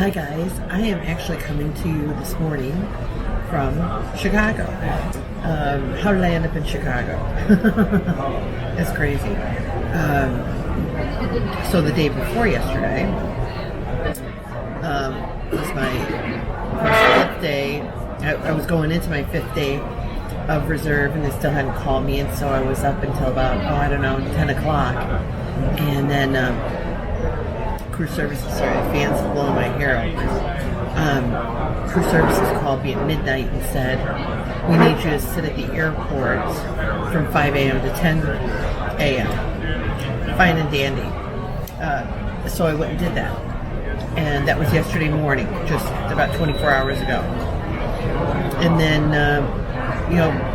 Hi guys, I am actually coming to you this morning from Chicago. How did I end up in Chicago? It's crazy. So the day before yesterday was my fifth day. I was going into my fifth day of reserve and they still hadn't called me, and so I was up until about, 10 o'clock. And then crew services, fans blowing my hair out. Crew services called me at midnight and said, we need you to sit at the airport from 5 a.m. to 10 a.m. Fine and dandy. So I went and did that. And that was yesterday morning, just about 24 hours ago. And then,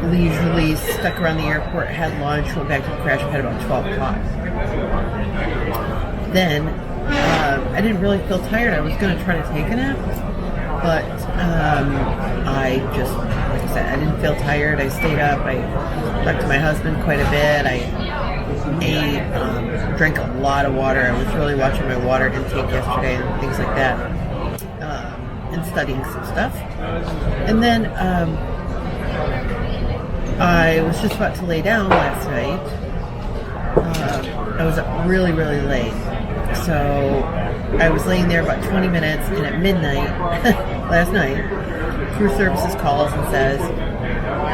leisurely stuck around the airport, had lunch, went back to the crash pad about 12 o'clock. Then, I didn't really feel tired. I was going to try to take a nap, but I just, like I said, I didn't feel tired. I stayed up. I talked to my husband quite a bit. I ate, drank a lot of water. I was really watching my water intake yesterday and things like that, and studying some stuff. And then I was just about to lay down last night. I was up really, really late. So I was laying there about 20 minutes, and at midnight last night, crew services calls and says,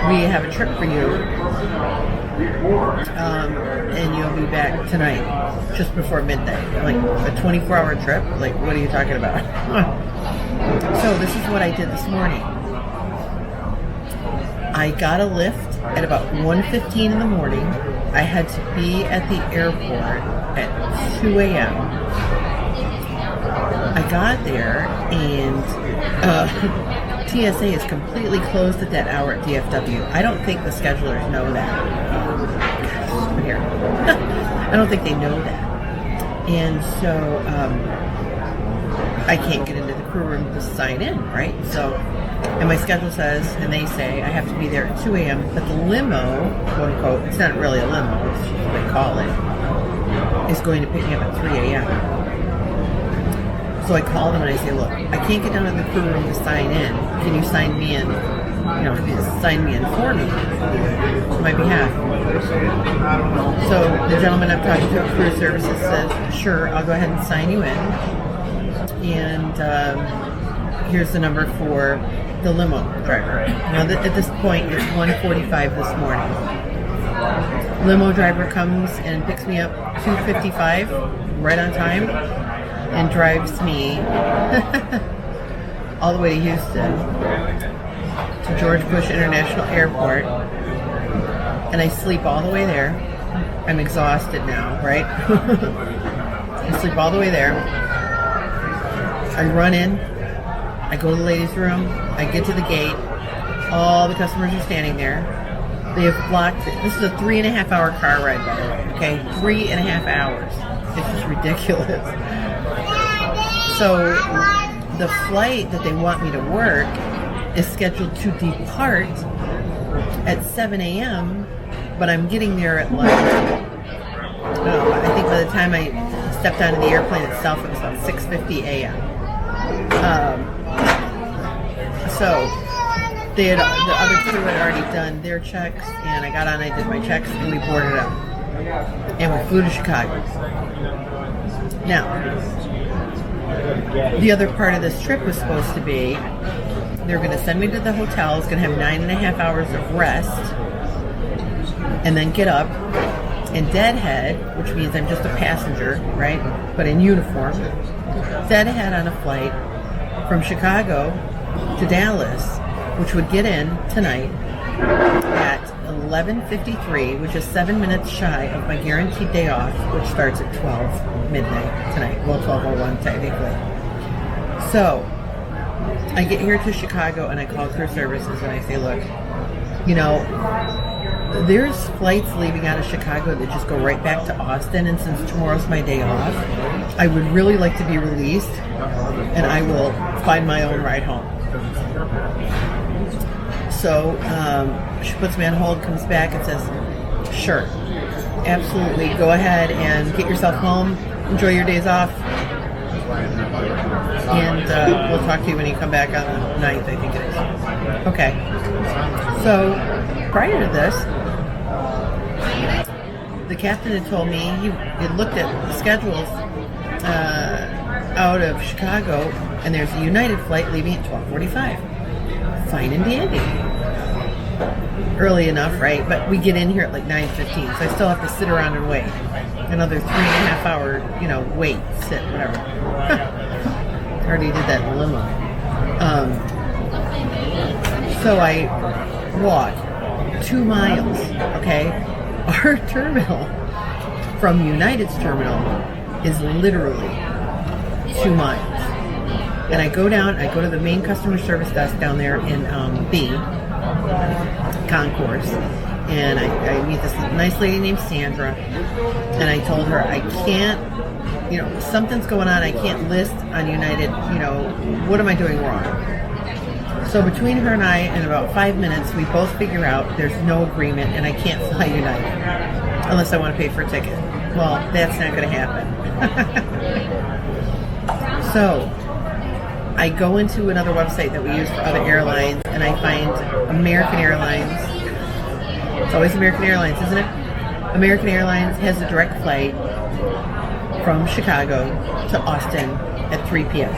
we have a trip for you, and you'll be back tonight, just before midnight. I'm like, a 24-hour trip? Like, what are you talking about? So this is what I did this morning. I got a lift at about 1:15 in the morning. I had to be at the airport at 2 a.m. I got there, and TSA is completely closed at that hour at DFW. I don't think the schedulers know that. I don't think they know that. And so I can't get into the crew room to sign in, right? So, and my schedule says, and they say, I have to be there at 2 a.m., but the limo, quote unquote, it's not really a limo, it's just what they call it, is going to pick me up at 3 a.m. So I call them and I say, look, I can't get down to the crew room to sign in. Can you sign me in? Sign me in for me on my behalf. So the gentleman I'm talking to at crew services says, sure, I'll go ahead and sign you in. And here's the number for the limo driver. Now, at this point, it's 1:45 this morning. Limo driver comes and picks me up 2:55, right on time, and drives me all the way to Houston, to George Bush International Airport, and I sleep all the way there. I'm exhausted now, right? I sleep all the way there. I run in, I go to the ladies' room, I get to the gate, all the customers are standing there. They have blocked it. This is a 3.5 hour car ride, by the way, okay? 3.5 hours. It's just ridiculous. So the flight that they want me to work is scheduled to depart at 7 a.m., but I'm getting there at like, I think by the time I stepped out of the airplane itself, it was about 6:50 a.m. So the other crew had already done their checks, and I got on, I did my checks, and we boarded up. And we flew to Chicago. Now, the other part of this trip was supposed to be, they're going to send me to the hotel, it's going to have 9.5 hours of rest, and then get up and deadhead, which means I'm just a passenger, right, but in uniform, deadhead on a flight from Chicago to Dallas, which would get in tonight at 11:53, which is 7 minutes shy of my guaranteed day off, which starts at 12 midnight tonight. Well, 12:01 technically. So I get here to Chicago and I call crew services and I say, look, there's flights leaving out of Chicago that just go right back to Austin, and since tomorrow's my day off, I would really like to be released, and I will find my own ride home. So she puts me on hold, comes back and says, sure, absolutely, go ahead and get yourself home, enjoy your days off. And we'll talk to you when you come back on the 9th, I think it is. Okay. So, prior to this, the captain had told me he had looked at the schedules out of Chicago, and there's a United flight leaving at 12:45. Fine and dandy. Early enough, right? But we get in here at like 9:15, so I still have to sit around and wait. Another 3.5 hour, wait, sit, whatever. I already did that in the limo. So I walk 2 miles, okay? Our terminal from United's terminal is literally 2 miles. And I go to the main customer service desk down there in B, Concourse, and I meet this nice lady named Sandra, and I told her I can't, something's going on, I can't list on United, what am I doing wrong? So between her and I, in about 5 minutes, we both figure out there's no agreement and I can't fly United unless I want to pay for a ticket. Well, that's not going to happen. So I go into another website that we use for other airlines, and I find American Airlines. It's always American Airlines, isn't it? American Airlines has a direct flight from Chicago to Austin at 3 p.m.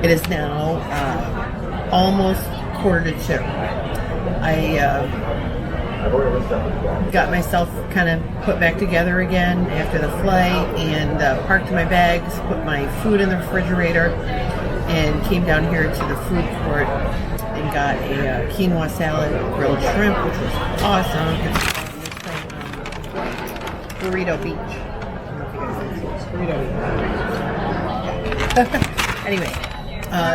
It is now almost 1:45. I got myself kind of put back together again after the flight, and parked my bags, put my food in the refrigerator, and came down here to the food court and got a quinoa salad, grilled shrimp, which was awesome. It's from Burrito Beach. Anyway,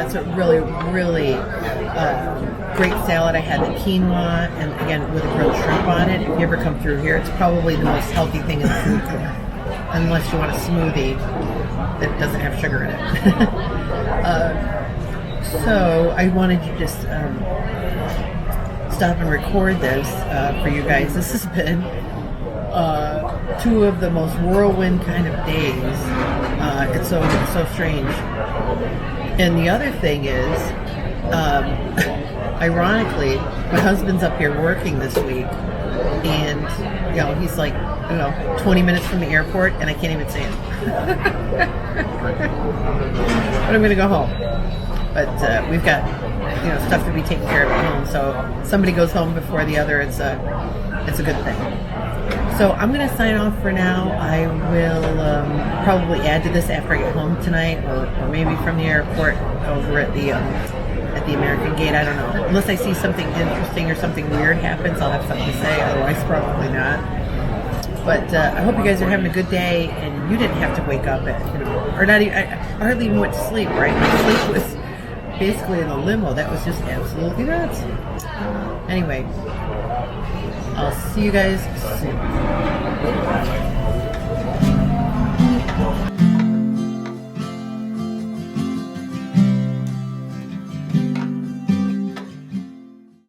it's a really, really great salad. I had the quinoa, and again, with a grilled shrimp on it. If you ever come through here, it's probably the most healthy thing in the food court, unless you want a smoothie that doesn't have sugar in it. So I wanted to just stop and record this for you guys. This has been 2 of the most whirlwind kind of days. It's so strange. And the other thing is, ironically, my husband's up here working this week, and he's like 20 minutes from the airport, and I can't even see him. But I'm gonna go home. But we've got stuff to be taken care of at home, so somebody goes home before the other. It's a good thing. So I'm going to sign off for now. I will probably add to this after I get home tonight, or maybe from the airport over at the American Gate. I don't know. Unless I see something interesting or something weird happens, I'll have something to say. Otherwise, probably not. But I hope you guys are having a good day, and you didn't have to wake up at, or not even, I hardly even went to sleep, right? My sleep was basically in the limo. That was just absolutely nuts. Anyway, I'll see you guys soon.